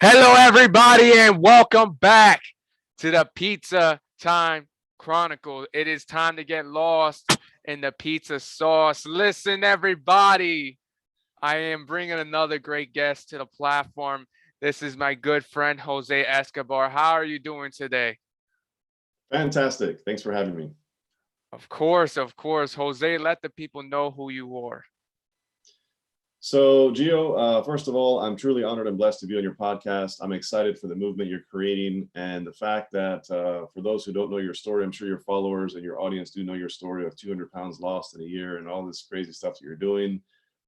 Hello, everybody, and welcome back to the Pizza Time Chronicles. It is time to get lost in the pizza sauce. Listen, everybody, I am bringing another great guest to the platform. This is my good friend, Jose Escobar. How are you doing today? Fantastic. Thanks for having me. Of course, of course. Jose, let the people know who you are. So, Gio, first of all, I'm truly honored and blessed to be on your podcast. I'm excited for the movement you're creating and the fact that for those who don't know your story, I'm sure your followers and your audience do know your story of 200 pounds lost in a year and all this crazy stuff that you're doing.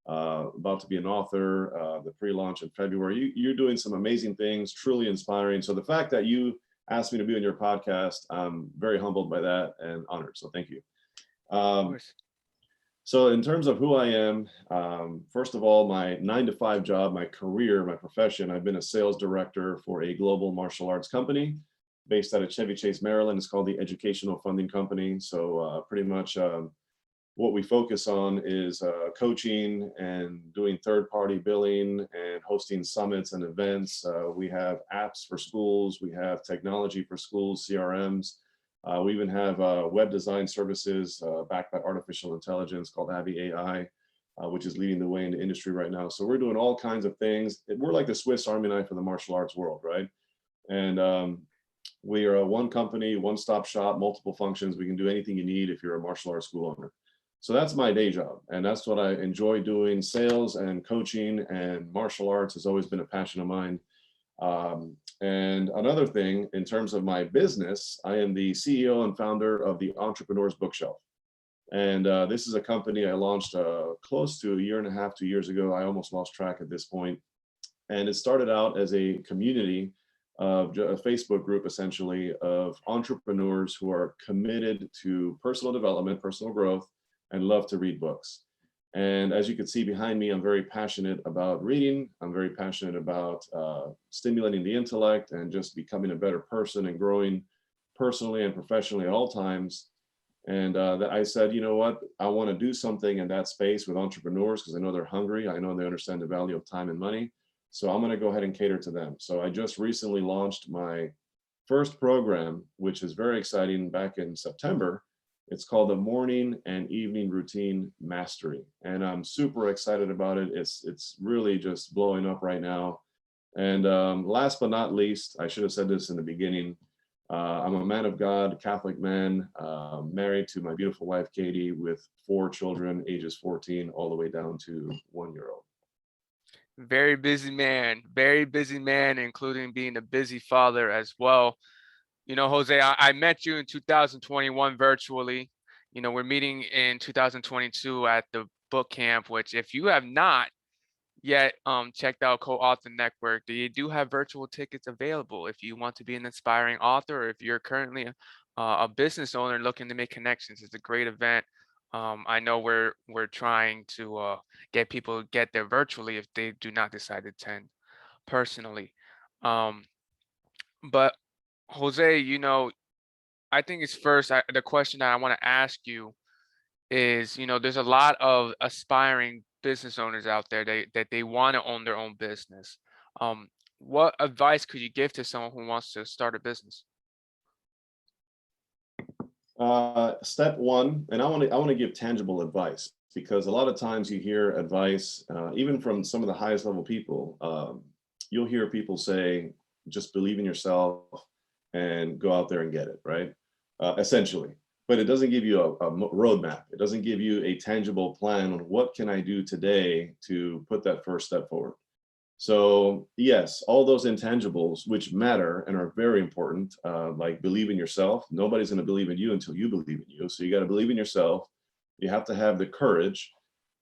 About to be an author, the pre-launch in February. You're doing some amazing things, truly inspiring. So the fact that you asked me to be on your podcast, I'm very humbled by that and honored. So thank you. Of Um, course. So, in terms of who I am, first of all, my 9 to 5 job, my career, my profession, I've been a sales director for a global martial arts company based out of Chevy Chase, Maryland. It's called the Educational Funding Company. So, pretty much what we focus on is coaching and doing third party billing and hosting summits and events. We have apps for schools, we have technology for schools, CRMs. We even have web design services backed by artificial intelligence called Avi AI, which is leading the way in the industry right now. So we're doing all kinds of things. We're like the Swiss Army knife of the martial arts world, right? And we are a one company, one stop shop, multiple functions. We can do anything you need if you're a martial arts school owner. So that's my day job. And that's what I enjoy doing. Sales and coaching and martial arts has always been a passion of mine. And another thing, in terms of my business, I am the CEO and founder of the Entrepreneur's Bookshelf. And this is a company I launched close to a year and a half, 2 years ago. I almost lost track at this point. And it started out as a community of a Facebook group, essentially, of entrepreneurs who are committed to personal development, personal growth, and love to read books. And as you can see behind me, I'm very passionate about reading. I'm very passionate about stimulating the intellect and just becoming a better person and growing personally and professionally at all times. And I said, you know what? I want to do something in that space with entrepreneurs because I know they're hungry. I know they understand the value of time and money. So I'm going to go ahead and cater to them. So I just recently launched my first program, which is very exciting, back in September. It's called the Morning and Evening Routine Mastery, and I'm super excited about it. It's really just blowing up right now. And last but not least, I should have said this in the beginning. I'm a man of God, Catholic man, married to my beautiful wife Katie, with 4 children, ages 14 all the way down to 1 year old. Very busy man, including being a busy father as well. Jose, I met you in 2021 virtually. We're meeting in 2022 at the book camp, which if you have not yet checked out Co-Author Network, they do have virtual tickets available if you want to be an inspiring author or if you're currently a business owner looking to make connections. It's a great event. I know we're trying to get people to get there virtually if they do not decide to attend personally. Um, but Jose, I think it's first the question that I want to ask you is, there's a lot of aspiring business owners out there that they want to own their own business. Um, what advice could you give to someone who wants to start a business? Step one, and I want to give tangible advice because a lot of times you hear advice, even from some of the highest level people. You'll hear people say, "Just believe in yourself and go out there and get it," right? Essentially, but it doesn't give you a roadmap. It doesn't give you a tangible plan on what can I do today to put that first step forward. So yes, all those intangibles which matter and are very important, like believe in yourself. Nobody's going to believe in you until you believe in you. So you got to believe in yourself. You have to have the courage.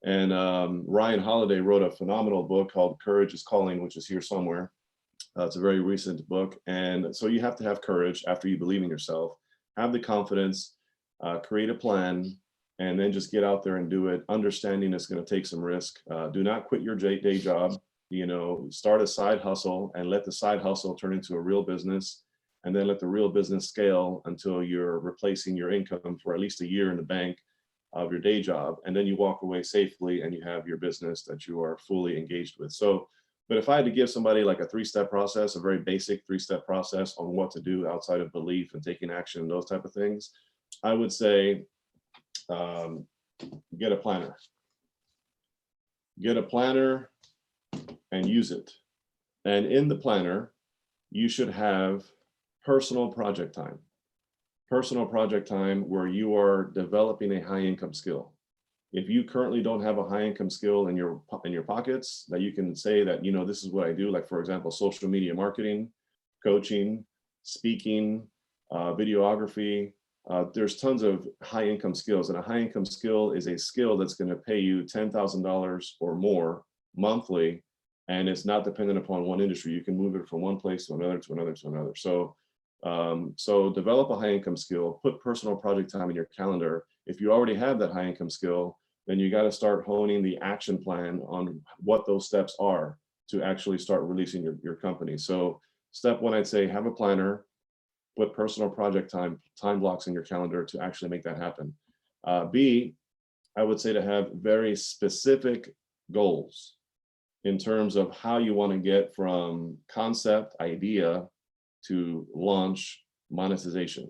And Ryan Holiday wrote a phenomenal book called Courage is Calling, which is here somewhere. It's a very recent book. And so you have to have courage after you believe in yourself, have the confidence, create a plan, and then just get out there and do it, understanding it's going to take some risk. Do not quit your day job. Start a side hustle and let the side hustle turn into a real business, and then let the real business scale until you're replacing your income for at least a year in the bank of your day job. And then you walk away safely and you have your business that you are fully engaged with. So But if I had to give somebody like a 3-step process, a very basic 3-step process on what to do outside of belief and taking action and those type of things, I would say um, get a planner. Get a planner and use it. And in the planner, you should have personal project time. Personal project time where you are developing a high income skill. If you currently don't have a high income skill in your pockets that you can say that, this is what I do, like for example, social media marketing, coaching, speaking, videography. There's tons of high income skills, and a high income skill is a skill that's going to pay you $10,000 or more monthly, and it's not dependent upon one industry. You can move it from one place to another, to another, to another. So develop a high income skill, put personal project time in your calendar. If you already have that high income skill, then you got to start honing the action plan on what those steps are to actually start releasing your company. So step one, I'd say have a planner, put personal project time blocks in your calendar to actually make that happen. B, I would say to have very specific goals in terms of how you want to get from concept, idea, to launch, monetization,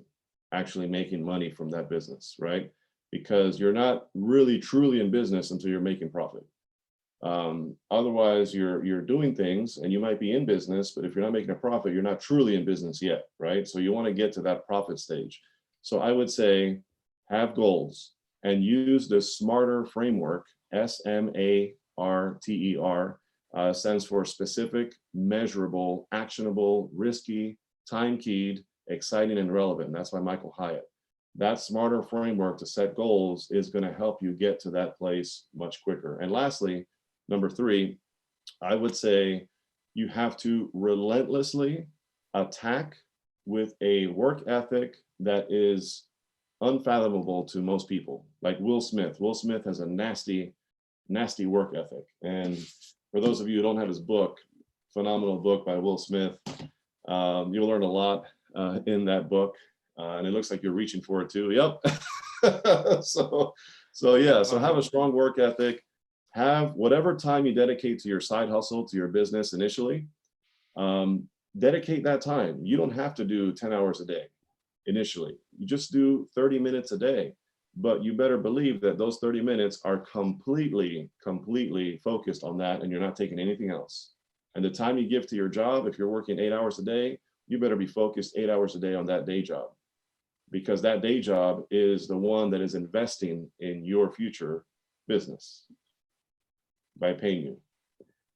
actually making money from that business, right? Because you're not really truly in business until you're making profit. Otherwise, you're doing things and you might be in business, but if you're not making a profit, you're not truly in business yet, right? So you want to get to that profit stage. So I would say have goals and use the SMARTER framework. SMARTER stands for specific, measurable, actionable, risky, time keyed, exciting, and relevant. That's by Michael Hyatt. That SMARTER framework to set goals is going to help you get to that place much quicker. And lastly, number 3, I would say you have to relentlessly attack with a work ethic that is unfathomable to most people. Like Will Smith. Will Smith has a nasty, nasty work ethic. And for those of you who don't have his book, phenomenal book by Will Smith, you'll learn a lot in that book. And it looks like you're reaching for it too. Yep. So have a strong work ethic. Have whatever time you dedicate to your side hustle, to your business initially, dedicate that time. You don't have to do 10 hours a day initially. You just do 30 minutes a day. But you better believe that those 30 minutes are completely focused on that, and you're not taking anything else. And the time you give to your job, if you're working 8 hours a day, you better be focused 8 hours a day on that day job, because that day job is the one that is investing in your future business by paying you.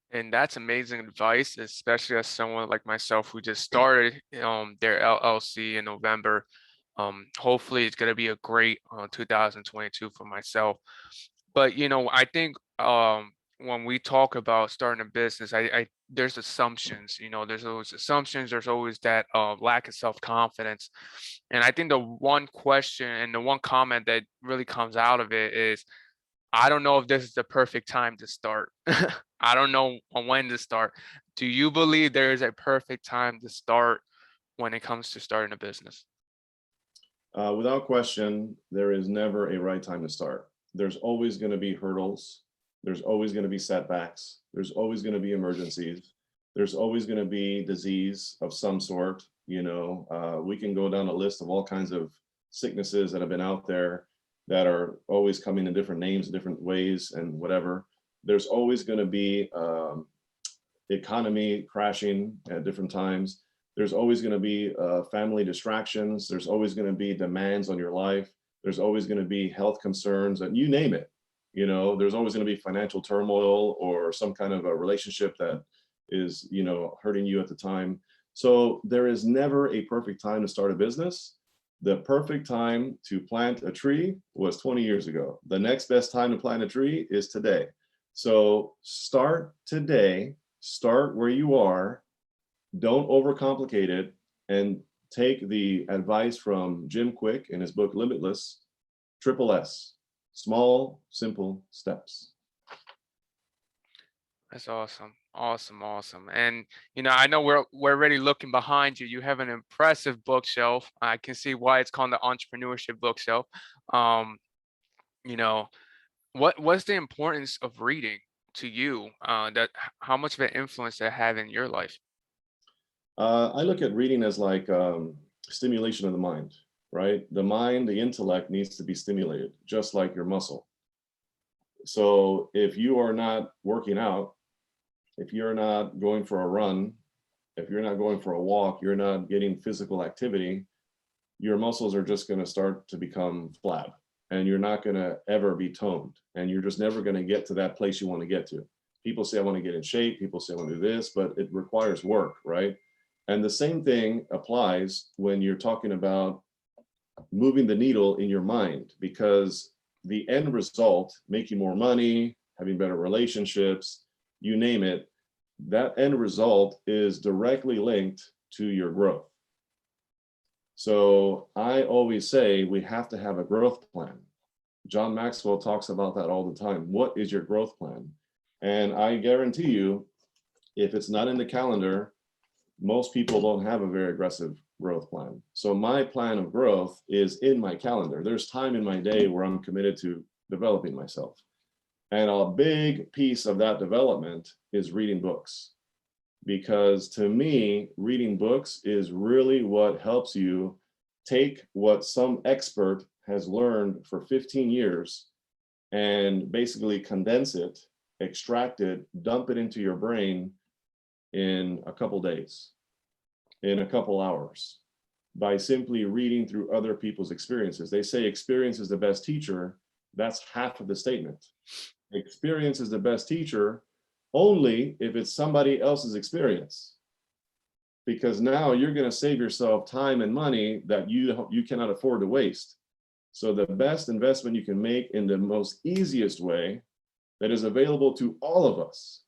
And that's amazing advice, especially as someone like myself who just started their LLC in November. Hopefully it's going to be a great 2022 for myself. But I think when we talk about starting a business, I there's assumptions. There's always assumptions. There's always that lack of self-confidence. And I think the one question and the one comment that really comes out of it is, I don't know if this is the perfect time to start. I don't know when to start. Do you believe there is a perfect time to start when it comes to starting a business? Without question, there is never a right time to start. There's always going to be hurdles. There's always going to be setbacks. There's always going to be emergencies. There's always going to be disease of some sort. We can go down a list of all kinds of sicknesses that have been out there that are always coming in different names, different ways, and whatever. There's always going to be economy crashing at different times. There's always going to be family distractions. There's always going to be demands on your life. There's always going to be health concerns, and you name it. There's always going to be financial turmoil or some kind of a relationship that is, hurting you at the time. So there is never a perfect time to start a business. The perfect time to plant a tree was 20 years ago. The next best time to plant a tree is today. So start today, start where you are, don't overcomplicate it, and take the advice from Jim Quick in his book, Limitless, S, small, simple steps. That's awesome. Awesome. And I know we're already looking behind you. You have an impressive bookshelf. I can see why it's called the entrepreneurship bookshelf. Um, you know, what's the importance of reading to you, how much of an influence that had in your life? I look at reading as like stimulation of the mind, right? The mind, the intellect needs to be stimulated, just like your muscle. So if you are not working out, if you're not going for a run, if you're not going for a walk, you're not getting physical activity, your muscles are just going to start to become flab, and you're not going to ever be toned, and you're just never going to get to that place you want to get to. People say, I want to get in shape. People say, I want to do this, but it requires work, right? And the same thing applies when you're talking about moving the needle in your mind, because the end result, making more money, having better relationships, you name it, that end result is directly linked to your growth. So I always say we have to have a growth plan. John Maxwell talks about that all the time. What is your growth plan? And I guarantee you, if it's not in the calendar, most people don't have a very aggressive growth plan. So my plan of growth is in my calendar. There's time in my day where I'm committed to developing myself. And a big piece of that development is reading books. Because to me, reading books is really what helps you take what some expert has learned for 15 years and basically condense it, extract it, dump it into your brain in a couple days, in a couple hours, by simply reading through other people's experiences. They say experience is the best teacher. That's half of the statement. Experience is the best teacher only if it's somebody else's experience, because now you're going to save yourself time and money that you cannot afford to waste. So the best investment you can make in the most easiest way that is available to all of us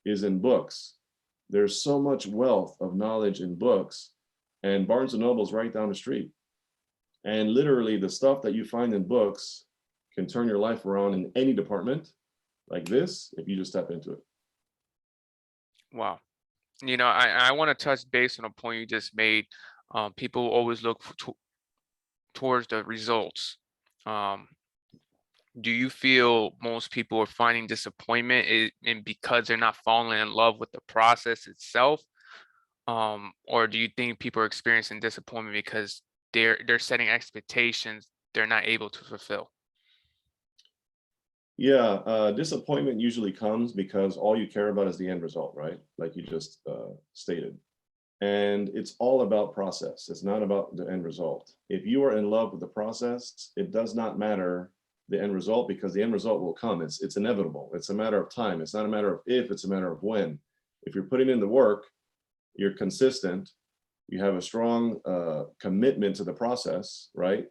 is in books. There's so much wealth of knowledge in books, and Barnes and Noble's right down the street. And literally the stuff that you find in books can turn your life around in any department like this if you just step into it. Wow. I want to touch base on a point you just made. People always look towards the results. Um, do you feel most people are finding disappointment and because they're not falling in love with the process itself? Or do you think people are experiencing disappointment because they're setting expectations they're not able to fulfill? Yeah, disappointment usually comes because all you care about is the end result, right? Like you just stated. And it's all about process. It's not about the end result. If you are in love with the process, it does not matter the end result, because the end result will come. It's inevitable. It's a matter of time. It's not a matter of if, it's a matter of when. If you're putting in the work, you're consistent, you have a strong commitment to the process, right?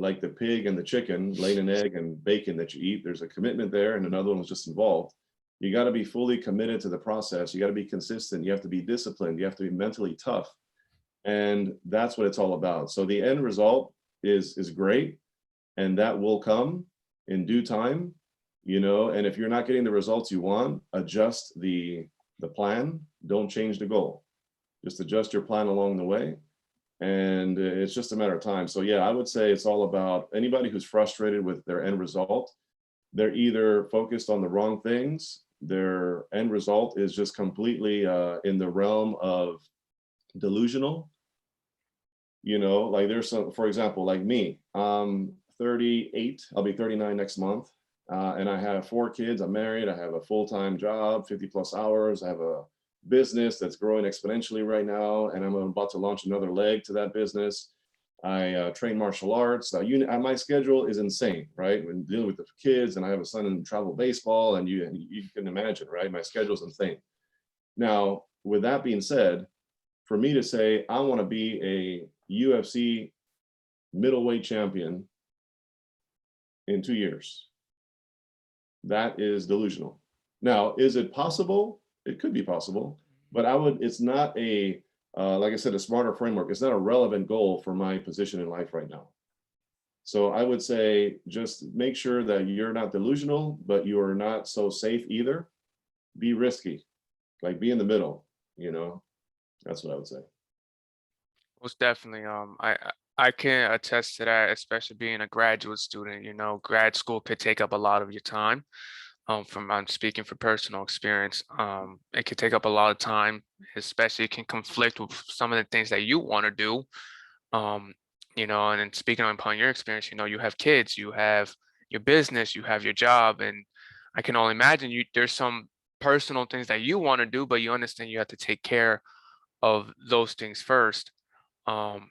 Like the pig and the chicken, laying an egg and bacon that you eat, there's a commitment there, and another one was just involved. You got to be fully committed to the process. You got to be consistent. You have to be disciplined. You have to be mentally tough. And that's what it's all about. So the end result is great, and that will come in due time, and if you're not getting the results you want, adjust the plan. Don't change the goal. Just adjust your plan along the way, and it's just a matter of time. So yeah, I would say it's all about anybody who's frustrated with their end result. They're either focused on the wrong things, their end result is just completely in the realm of delusional. Like there's some, for example, like me, I'm 38, I'll be 39 next month, and I have 4 kids. I'm married, I have a full-time job, 50 plus hours. I have a business that's growing exponentially right now, and I'm about to launch another leg to that business. I train martial arts. My schedule is insane, right? When dealing with the kids, and I have a son in travel baseball, and you can imagine, right? My schedule's insane. Now, with that being said, for me to say I want to be a UFC middleweight champion in 2 years, that is delusional. Now, is it possible? It could be possible, but it's not like I said, a smarter framework. It's not a relevant goal for my position in life right now. So I would say just make sure that you're not delusional, but you're not so safe either. Be risky, like be in the middle. That's what I would say. Most definitely. I can attest to that, especially being a graduate student. Grad school could take up a lot of your time. I'm speaking for personal experience. It can take up a lot of time, especially it can conflict with some of the things that you want to do. Um, and then speaking upon your experience, you have kids, you have your business, you have your job, and I can only imagine there's some personal things that you want to do, but you understand you have to take care of those things first. Um,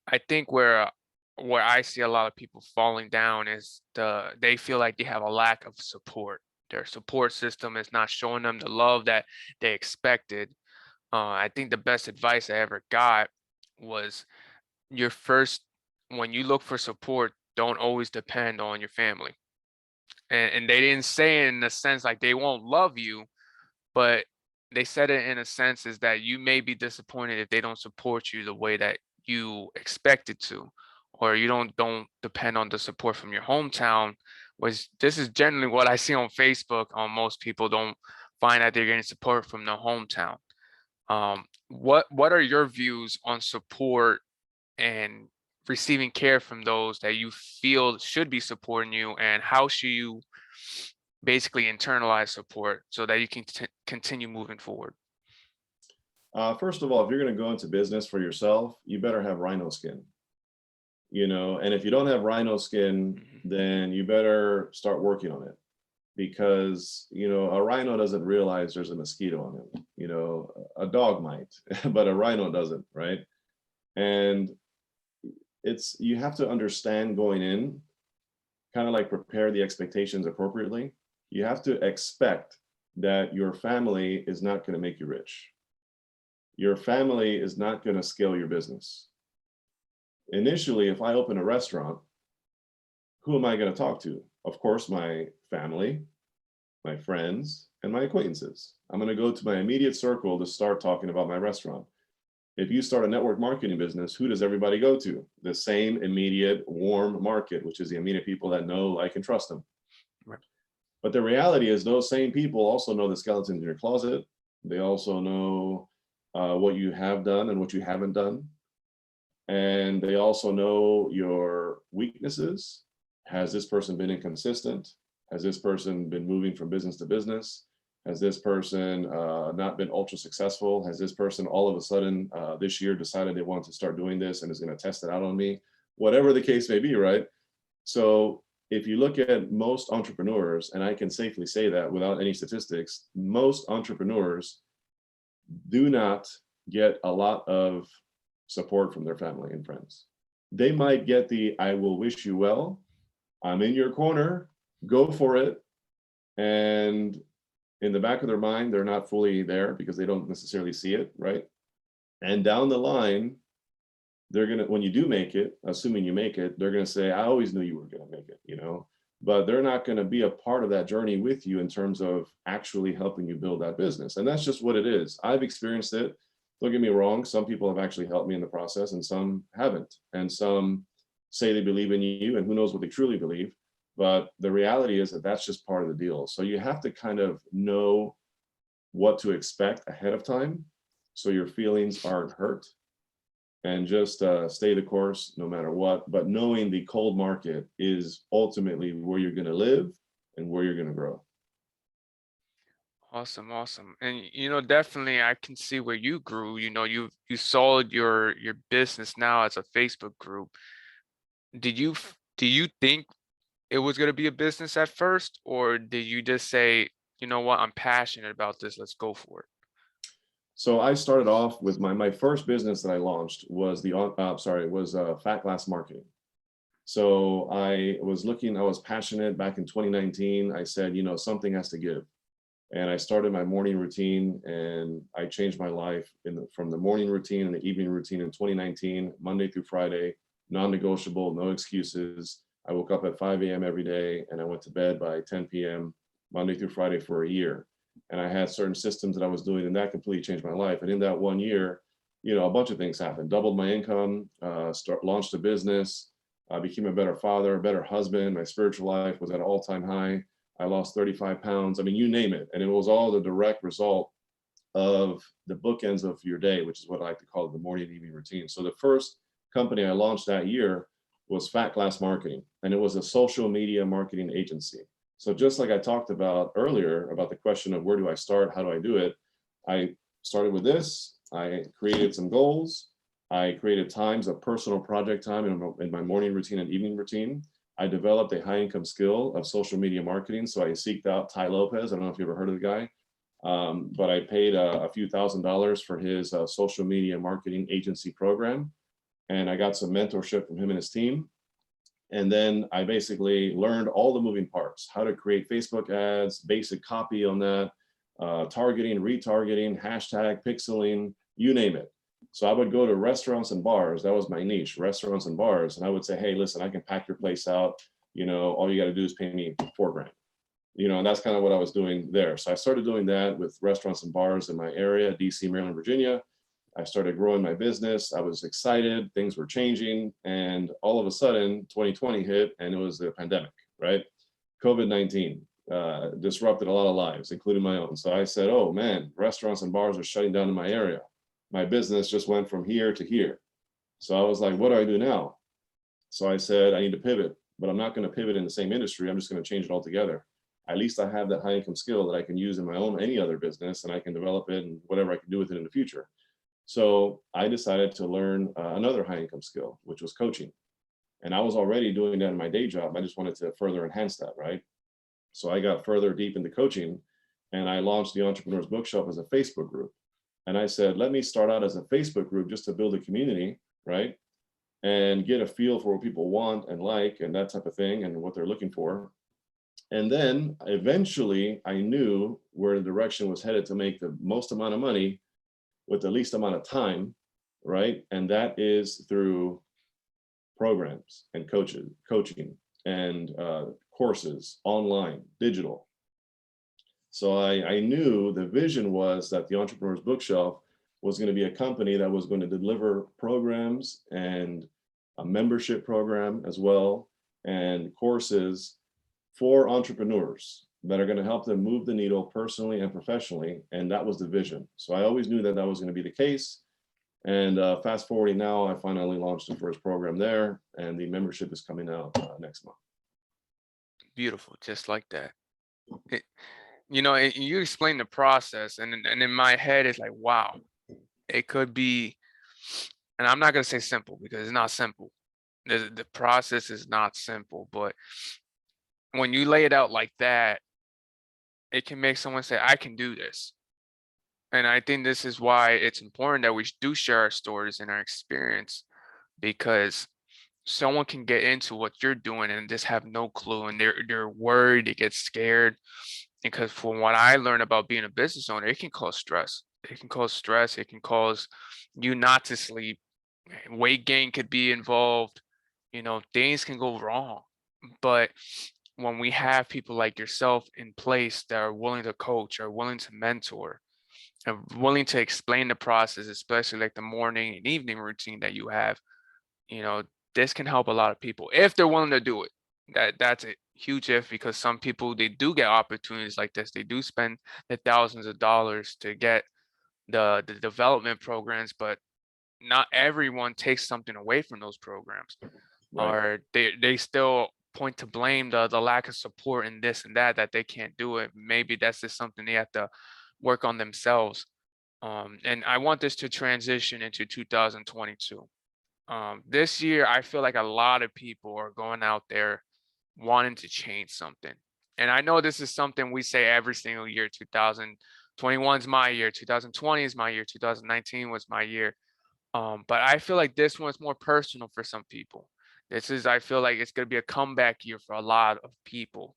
I think where I see a lot of people falling down is they feel like they have a lack of support. Their support system is not showing them the love that they expected. I think the best advice I ever got was your first when you look for support, don't always depend on your family. And they didn't say it in the sense like they won't love you, but they said it in a sense is that you may be disappointed if they don't support you the way that you expected to, or you don't depend on the support from your hometown, which this is generally what I see on Facebook. Most people don't find that they're getting support from their hometown. What are your views on support and receiving care from those that you feel should be supporting you, and how should you basically internalize support so that you can continue moving forward? First of all, if you're going to go into business for yourself, you better have rhino skin, and if you don't have rhino skin, Mhm. then you better start working on it because, a rhino doesn't realize there's a mosquito on him. A dog might, but a rhino doesn't, right? And you have to understand going in, kind of like prepare the expectations appropriately. You have to expect that your family is not going to make you rich. Your family is not going to scale your business. Initially, if I open a restaurant, who am I going to talk to? Of course, my family, my friends, and my acquaintances. I'm going to go to my immediate circle to start talking about my restaurant. If you start a network marketing business, who does everybody go to? The same immediate warm market, which is the immediate people that know, like, and trust them. Right. But the reality is, those same people also know the skeletons in your closet. They also know what you have done and what you haven't done. And they also know your weaknesses. Has this person been inconsistent? Has this person been moving from business to business? Has this person not been ultra successful? Has this person all of a sudden this year decided they want to start doing this and is going to test it out on me? Whatever the case may be, right? So if you look at most entrepreneurs, and I can safely say that without any statistics, most entrepreneurs do not get a lot of support from their family and friends. They might get the "I will wish you well, I'm in your corner, go for it." And in the back of their mind, they're not fully there because they don't necessarily see it, right? And down the line, they're gonna, when you do make it, assuming you make it, they're gonna say, "I always knew you were gonna make it." But they're not gonna be a part of that journey with you in terms of actually helping you build that business. And that's just what it is. I've experienced it. Don't get me wrong, some people have actually helped me in the process and some haven't. And some say they believe in you, and who knows what they truly believe. But the reality is that that's just part of the deal. So you have to kind of know what to expect ahead of time so your feelings aren't hurt, and just stay the course no matter what. But knowing the cold market is ultimately where you're going to live and where you're going to grow. Awesome, awesome. And definitely I can see where you grew. You sold your business now as a Facebook group. Do you think it was going to be a business at first, or did you just say, you know what, I'm passionate about this, let's go for it? So I started off with my first business that I launched was Fat Glass Marketing. So I was passionate back in 2019. I said, something has to give. And I started my morning routine, and I changed my life from the morning routine and the evening routine in 2019, Monday through Friday, non-negotiable, no excuses. I woke up at 5 a.m. every day and I went to bed by 10 p.m. Monday through Friday for a year. And I had certain systems that I was doing, and that completely changed my life. And in that 1 year, a bunch of things happened. Doubled my income, launched a business, became a better father, a better husband. My spiritual life was at an all-time high. I lost 35 pounds. I mean, you name it. And it was all the direct result of the bookends of your day, which is what I like to call it, the morning and evening routine. So the first company I launched that year was Fat Glass Marketing, and it was a social media marketing agency. So just like I talked about earlier about the question of where do I start, how do I do it, I started with this. I created some goals. I created times of personal project time in my morning routine and evening routine. I developed a high income skill of social media marketing. So I seeked out Ty Lopez. I don't know if you ever heard of the guy, but I paid a few $1,000s for his social media marketing agency program. And I got some mentorship from him and his team. And then I basically learned all the moving parts, how to create Facebook ads, basic copy on that, targeting, retargeting, hashtag, pixeling, you name it. So I would go to restaurants and bars. That was my niche, restaurants and bars. And I would say, hey, listen, I can pack your place out. All you got to do is pay me $4,000. And that's kind of what I was doing there. So I started doing that with restaurants and bars in my area, DC, Maryland, Virginia. I started growing my business. I was excited. Things were changing. And all of a sudden, 2020 hit, and it was the pandemic, right? COVID-19 disrupted a lot of lives, including my own. So I said, oh man, restaurants and bars are shutting down in my area. My business just went from here to here. So I was like, what do I do now? So I said, I need to pivot, but I'm not going to pivot in the same industry. I'm just going to change it altogether. At least I have that high income skill that I can use in my own, any other business, and I can develop it and whatever I can do with it in the future. So I decided to learn another high income skill, which was coaching. And I was already doing that in my day job. I just wanted to further enhance that, right? So I got further deep into coaching, and I launched the Entrepreneur's Bookshelf as a Facebook group. And I said, let me start out as a Facebook group just to build a community, right? And get a feel for what people want and like and that type of thing and what they're looking for. And then eventually I knew where the direction was headed to make the most amount of money with the least amount of time, right? And that is through programs and coaching and courses, online, digital. So I knew the vision was that the Entrepreneur's Bookshelf was going to be a company that was going to deliver programs and a membership program as well, and courses for entrepreneurs that are going to help them move the needle personally and professionally. And that was the vision. So I always knew that that was going to be the case. And fast forwarding now, I finally launched the first program there, and the membership is coming out next month. Beautiful, just like that. It, you explain the process, and in my head, it's like, wow, it could be, and I'm not gonna say simple because it's not simple. The process is not simple, but when you lay it out like that, it can make someone say, I can do this. And I think this is why it's important that we do share our stories and our experience, because someone can get into what you're doing and just have no clue, and they're worried, they get scared. Because from what I learned about being a business owner, it can cause stress. It can cause stress. It can cause you not to sleep. Weight gain could be involved. Things can go wrong. But when we have people like yourself in place that are willing to coach, are willing to mentor, and willing to explain the process, especially like the morning and evening routine that you have, you know, this can help a lot of people if they're willing to do it. That's a huge if, because some people, they do get opportunities like this. They do spend the thousands of dollars to get the development programs, but not everyone takes something away from those programs, Right. or they still point to blame the lack of support and this and that they can't do it. Maybe that's just something they have to work on themselves. And I want this to transition into 2022. This year, I feel like a lot of people are going out there wanting to change something. And I know this is something we say every single year. 2021 is my year, 2020 is my year, 2019 was my year. But I feel like this one's more personal for some people. I feel like it's going to be a comeback year for a lot of people.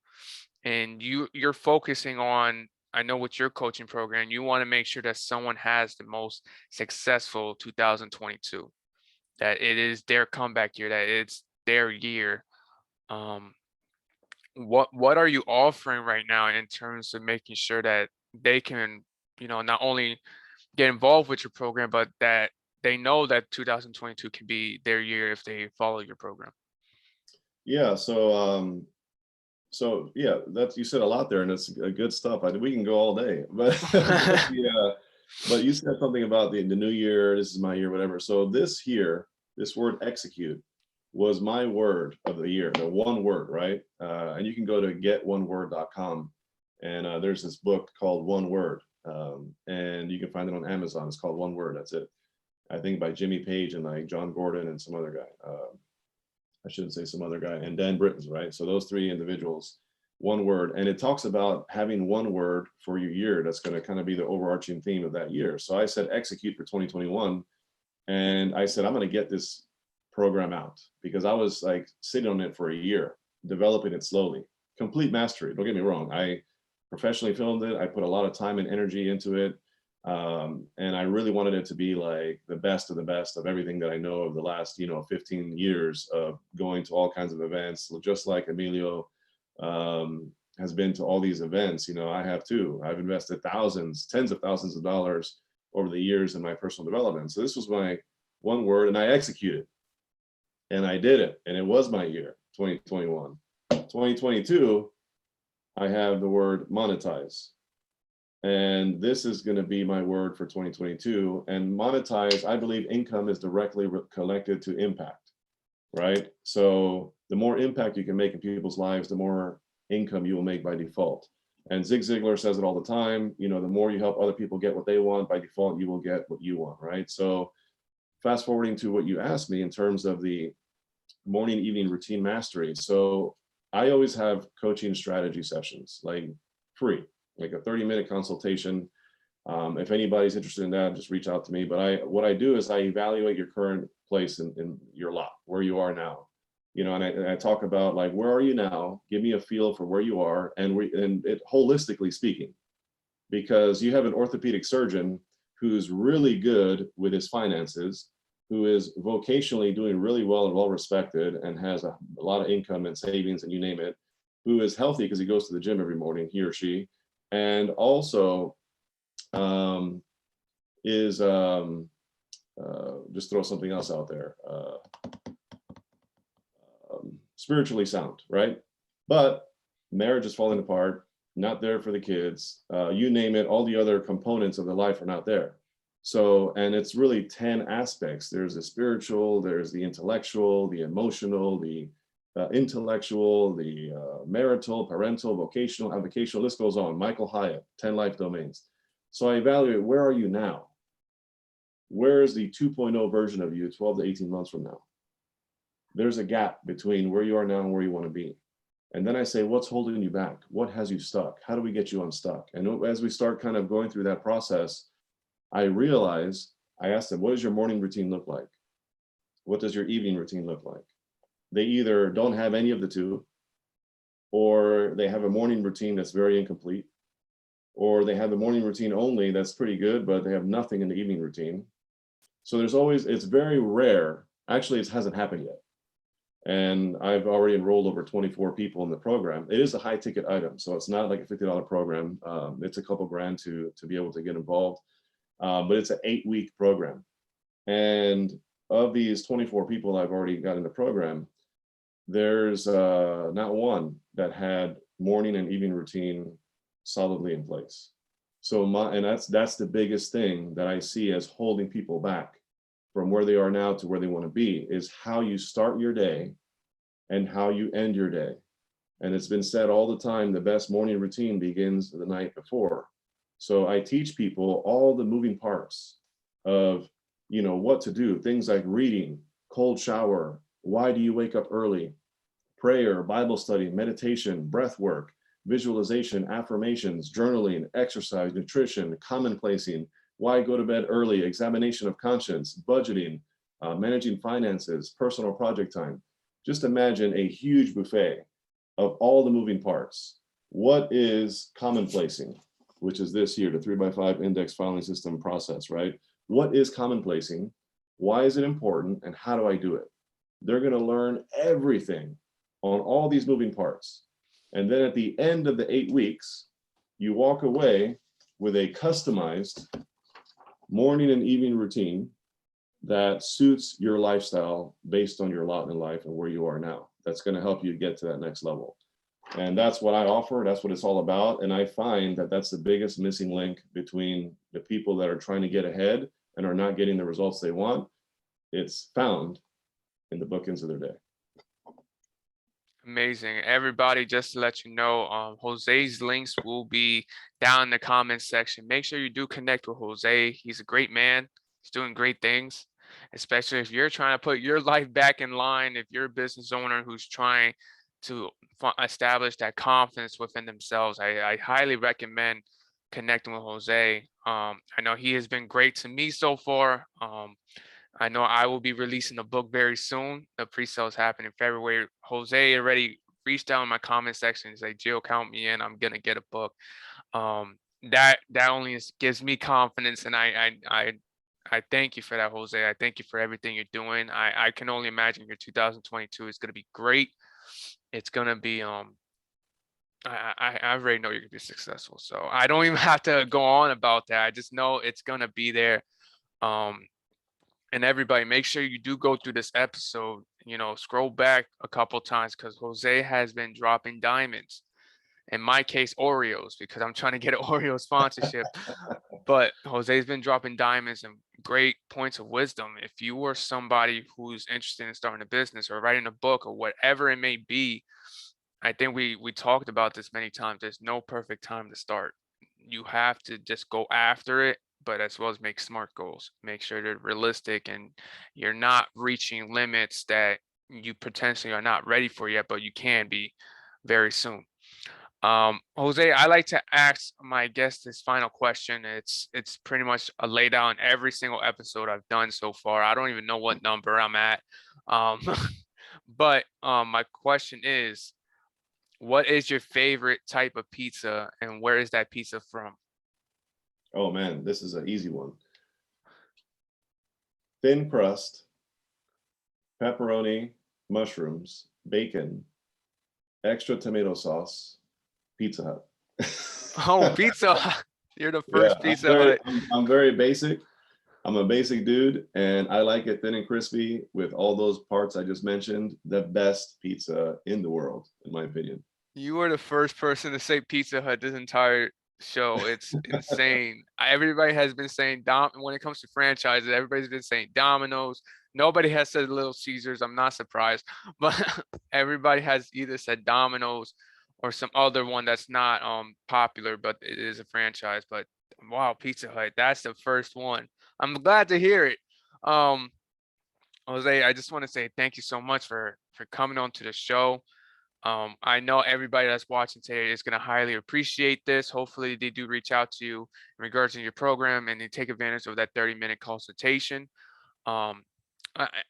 And you're focusing on, I know with your coaching program, you want to make sure that someone has the most successful 2022, that it is their comeback year, that it's their year. Um, what are you offering right now in terms of making sure that they can, not only get involved with your program, but that they know that 2022 can be their year if they follow your program? Yeah. So yeah, that's, you said a lot there, and it's good stuff. We can go all day, but yeah, but you said something about the new year. This is my year, whatever. So this here, this word execute, was my word of the year, the one word, right? And you can go to getoneword.com, and there's this book called One Word, and you can find it on Amazon. It's called One Word. That's it. I think by Jimmy Page and like John Gordon and some other guy. I shouldn't say some other guy, and Dan Britton's, right? So those three individuals, one word. And it talks about having one word for your year. That's going to kind of be the overarching theme of that year. So I said execute for 2021. And I said, I'm going to get this program out, because I was like sitting on it for a year, developing it slowly. Complete mastery. Don't get me wrong. I professionally filmed it. I put a lot of time and energy into it. And I really wanted it to be like the best of everything that I know of the last, 15 years of going to all kinds of events. Just like Emilio has been to all these events, I have too. I've invested thousands, tens of thousands of dollars over the years in my personal development. So this was my one word, and I executed, and I did it, and it was my year, 2021. 2022, I have the word monetize. And this is going to be my word for 2022. And monetize, I believe income is directly connected to impact, right? So the more impact you can make in people's lives, the more income you will make by default. And Zig Ziglar says it all the time, the more you help other people get what they want, by default, you will get what you want, right? So fast forwarding to what you asked me in terms of the morning, evening routine mastery. So I always have coaching strategy sessions, like free, like a 30-minute consultation. If anybody's interested in that, just reach out to me. But what I do is I evaluate your current place in your lot, where you are now. And I talk about, like, where are you now? Give me a feel for where you are, and it holistically speaking, because you have an orthopedic surgeon who's really good with his finances, who is vocationally doing really well and well respected, and has a lot of income and savings and you name it, who is healthy because he goes to the gym every morning, he or she, and also is just throw something else out there. Spiritually sound, right? But marriage is falling apart, not there for the kids, you name it, all the other components of the life are not there. So, and it's really 10 aspects. There's the spiritual, there's the intellectual, the emotional, the intellectual, the marital, parental, vocational, avocational, list goes on. Michael Hyatt, 10 life domains. So I evaluate, where are you now? Where is the 2.0 version of you 12 to 18 months from now? There's a gap between where you are now and where you want to be. And then I say, what's holding you back? What has you stuck? How do we get you unstuck? And as we start kind of going through that process, I realize, I asked them, what does your morning routine look like? What does your evening routine look like? They either don't have any of the two, or they have a morning routine that's very incomplete, or they have a morning routine only that's pretty good, but they have nothing in the evening routine. So there's always, it's very rare. Actually, it hasn't happened yet. And I've already enrolled over 24 people in the program. It is a high ticket item, so it's not like a $50 program. It's a couple grand to be able to get involved, but it's an 8-week program. And of these 24 people I've already got in the program, there's not one that had morning and evening routine solidly in place. So that's the biggest thing that I see as holding people back from where they are now to where they want to be, is how you start your day and how you end your day. And it's been said all the time, the best morning routine begins the night before. So I teach people all the moving parts of, what to do. Things like reading, cold shower, why do you wake up early, prayer, Bible study, meditation, breath work, visualization, affirmations, journaling, exercise, nutrition, commonplacing, why go to bed early, examination of conscience, budgeting, managing finances, personal project time. Just imagine a huge buffet of all the moving parts. What is commonplacing, which is this here, the 3x5 index filing system process, right? What is commonplacing? Why is it important? And how do I do it? They're going to learn everything on all these moving parts. And then at the end of the 8 weeks, you walk away with a customized morning and evening routine that suits your lifestyle based on your lot in life and where you are now. That's going to help you get to that next level. And that's what I offer. That's what it's all about. And I find that that's the biggest missing link between the people that are trying to get ahead and are not getting the results they want. It's found in the bookends of their day. Amazing. Everybody, just to let you know, Jose's links will be down in the comments section. Make sure you do connect with Jose. He's a great man. He's doing great things, especially if you're trying to put your life back in line. If you're a business owner who's trying to establish that confidence within themselves, I highly recommend connecting with Jose. I know he has been great to me so far. I know I will be releasing the book very soon. The pre-sales happen in February. Jose already reached out in my comment section and said, Jill, count me in. I'm gonna get a book. That only gives me confidence, and I thank you for that, Jose. I thank you for everything you're doing. I can only imagine your 2022 is gonna be great. It's gonna be I already know you're gonna be successful. So I don't even have to go on about that. I just know it's gonna be there. Um, and everybody, make sure you do go through this episode, scroll back a couple times because Jose has been dropping diamonds. In my case, Oreos, because I'm trying to get an Oreo sponsorship. But Jose's been dropping diamonds and great points of wisdom. If you are somebody who's interested in starting a business or writing a book or whatever it may be, I think we talked about this many times. There's no perfect time to start. You have to just go after it, but as well as make smart goals. Make sure they're realistic and you're not reaching limits that you potentially are not ready for yet, but you can be very soon. Jose, I like to ask my guest this final question. It's pretty much a laid out in every single episode I've done so far. I don't even know what number I'm at. Um, but my question is, what is your favorite type of pizza and where is that pizza from? Oh man, this is an easy one. Thin crust, pepperoni, mushrooms, bacon, extra tomato sauce, Pizza Hut. Oh, Pizza Hut. You're the Yeah, first Pizza Hut. I'm very basic. I'm a basic dude, and I like it thin and crispy with all those parts I just mentioned. The best pizza in the world, in my opinion. You were the first person to say Pizza Hut this entire show. It's insane. Everybody has been saying when it comes to franchises, everybody's been saying Domino's. Nobody has said Little Caesars. I'm not surprised, but everybody has either said Domino's or some other one that's not popular, but it is a franchise. But wow, Pizza Hut, that's the first one. I'm glad to hear it. Um, Jose, I just want to say thank you so much for coming on to the show. I know everybody that's watching today is going to highly appreciate this. Hopefully, they do reach out to you in regards to your program and they take advantage of that 30-minute consultation. Um,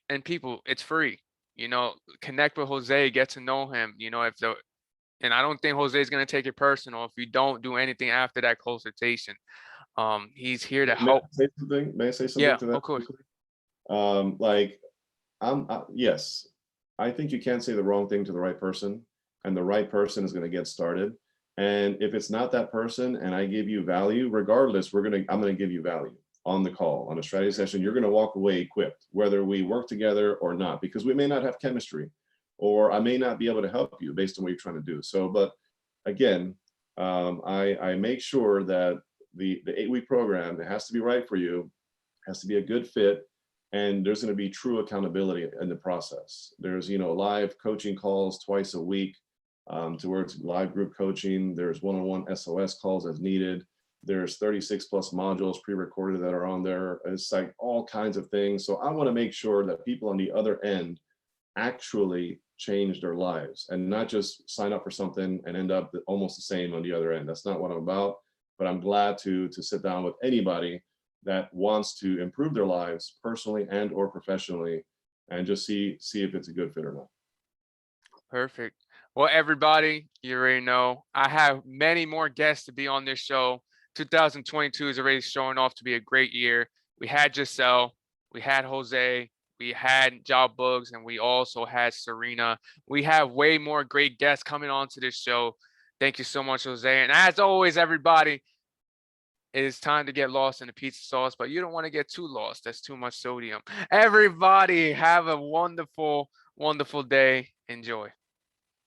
and people, it's free. Connect with Jose, get to know him. And I don't think Jose is going to take it personal if you don't do anything after that consultation. He's here to May I help. say something? May I say something Yeah, to that? of course. Like, yes, I think you can't say the wrong thing to the right person, and the right person is going to get started. And if it's not that person, and I give you value, regardless, I'm going to give you value on the call, on a strategy session. You're going to walk away equipped, whether we work together or not, because we may not have chemistry, or I may not be able to help you based on what you're trying to do. So, but again, I make sure that the 8-week program, it has to be right for you, has to be a good fit, and there's going to be true accountability in the process. There's live coaching calls twice a week, towards live group coaching. There's one-on-one SOS calls as needed. There's 36 plus modules pre-recorded that are on there. It's like all kinds of things. So I want to make sure that people on the other end actually change their lives and not just sign up for something and end up almost the same on the other end. That's not what I'm about. But I'm glad to sit down with anybody that wants to improve their lives personally and or professionally, and just see if it's a good fit or not. Perfect. Well, everybody, you already know I have many more guests to be on this show. 2022 is already showing off to be a great year. We had Giselle, we had Jose, we had Job Bugs, and we also had Serena. We have way more great guests coming on to this show. Thank you so much, Jose. And as always, everybody, it is time to get lost in the pizza sauce, but you don't want to get too lost. That's too much sodium. Everybody, have a wonderful, wonderful day. Enjoy.